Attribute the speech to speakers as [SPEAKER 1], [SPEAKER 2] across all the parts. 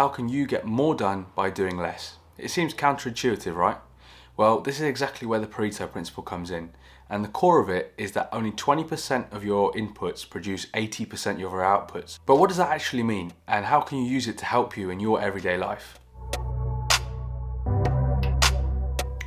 [SPEAKER 1] how can you get more done by doing less? It seems counterintuitive, right? Well, this is exactly where the Pareto Principle comes in. And the core of it is that only 20% of your inputs produce 80% of your outputs. But what does that actually mean? And how can you use it to help you in your everyday life?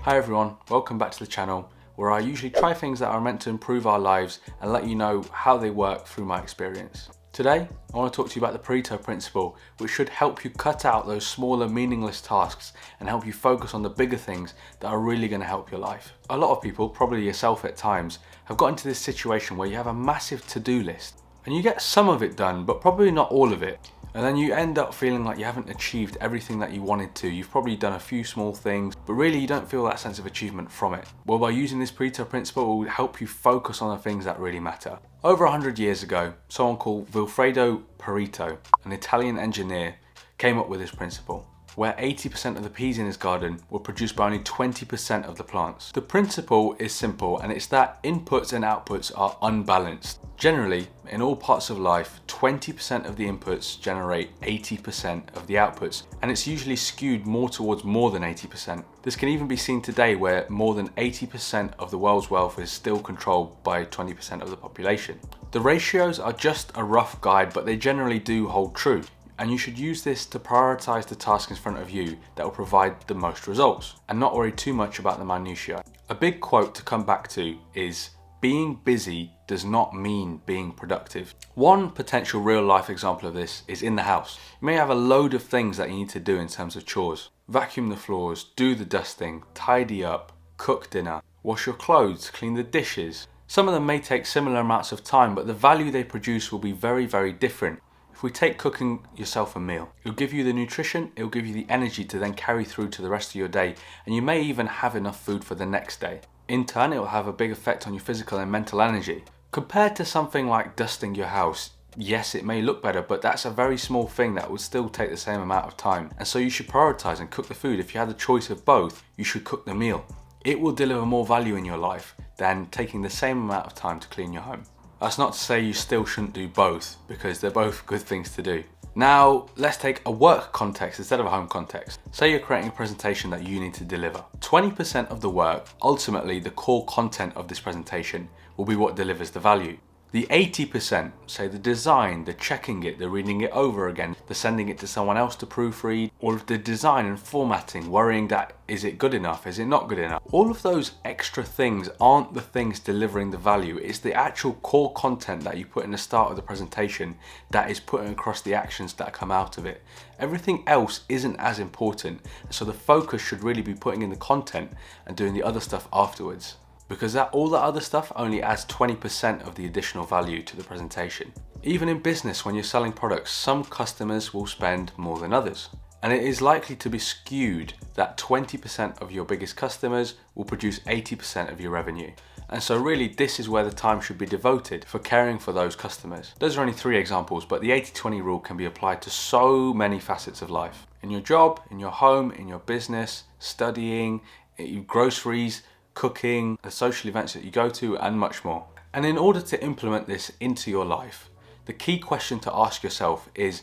[SPEAKER 1] Hi everyone, welcome back to the channel, where I usually try things that are meant to improve our lives and let you know how they work through my experience. Today, I want to talk to you about the Pareto Principle, which should help you cut out those smaller, meaningless tasks and help you focus on the bigger things that are really going to help your life. A lot of people, probably yourself at times, have got into this situation where you have a massive to-do list and you get some of it done, but probably not all of it. And then you end up feeling like you haven't achieved everything that you wanted to. You've probably done a few small things, but really you don't feel that sense of achievement from it. Well, by using this Pareto Principle, it will help you focus on the things that really matter. Over 100 years ago, someone called Vilfredo Pareto, an Italian engineer, came up with this principle, where 80% of the peas in his garden were produced by only 20% of the plants. The principle is simple, and it's that inputs and outputs are unbalanced. Generally, in all parts of life, 20% of the inputs generate 80% of the outputs, and it's usually skewed more towards more than 80%. This can even be seen today, where more than 80% of the world's wealth is still controlled by 20% of the population. The ratios are just a rough guide, but they generally do hold true. And you should use this to prioritize the task in front of you that will provide the most results, and not worry too much about the minutiae. A big quote to come back to is, being busy does not mean being productive. One potential real life example of this is in the house. You may have a load of things that you need to do in terms of chores. Vacuum the floors, do the dusting, tidy up, cook dinner, wash your clothes, clean the dishes. Some of them may take similar amounts of time, but the value they produce will be very, very different. If we take cooking yourself a meal, it'll give you the nutrition, it'll give you the energy to then carry through to the rest of your day, and you may even have enough food for the next day. In turn, it will have a big effect on your physical and mental energy. Compared to something like dusting your house, yes, it may look better, but that's a very small thing that will still take the same amount of time. And so you should prioritize and cook the food. If you had the choice of both, you should cook the meal. It will deliver more value in your life than taking the same amount of time to clean your home. That's not to say you still shouldn't do both, because they're both good things to do. Now, let's take a work context instead of a home context. Say you're creating a presentation that you need to deliver. 20% of the work, ultimately the core content of this presentation, will be what delivers the value. The 80%, say the design, the checking it, the reading it over again, the sending it to someone else to proofread, all of the design and formatting, worrying that is it good enough, is it not good enough? All of those extra things aren't the things delivering the value. It's the actual core content that you put in the start of the presentation that is putting across the actions that come out of it. Everything else isn't as important, so the focus should really be putting in the content and doing the other stuff afterwards. Because all that other stuff only adds 20% of the additional value to the presentation. Even in business, when you're selling products, some customers will spend more than others. And it is likely to be skewed that 20% of your biggest customers will produce 80% of your revenue. And so really, this is where the time should be devoted for caring for those customers. Those are only 3 examples, but the 80-20 rule can be applied to so many facets of life. In your job, in your home, in your business, studying, your groceries, cooking, the social events that you go to, and much more. And in order to implement this into your life, the key question to ask yourself is,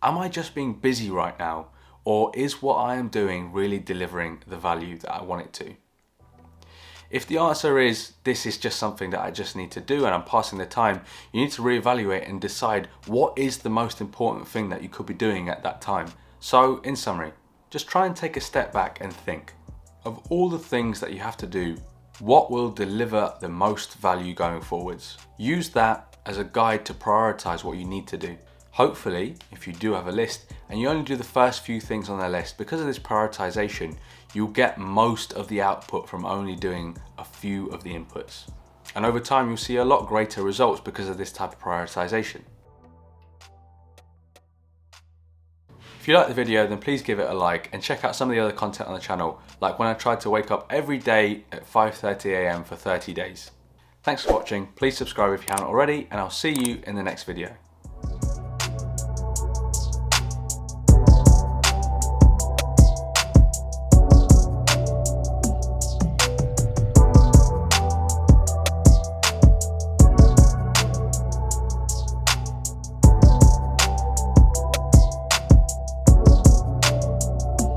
[SPEAKER 1] am I just being busy right now, or is what I am doing really delivering the value that I want it to? If the answer is, this is just something that I just need to do and I'm passing the time, you need to reevaluate and decide what is the most important thing that you could be doing at that time. So in summary, just try and take a step back and think, of all the things that you have to do, what will deliver the most value going forwards? Use that as a guide to prioritize what you need to do. Hopefully, if you do have a list and you only do the first few things on the list, because of this prioritization, you'll get most of the output from only doing a few of the inputs. And over time, you'll see a lot greater results because of this type of prioritization. If you like the video, then please give it a like and check out some of the other content on the channel, like when I tried to wake up every day at 5:30 AM for 30 days. Thanks for watching, please subscribe if you haven't already, and I'll see you in the next video.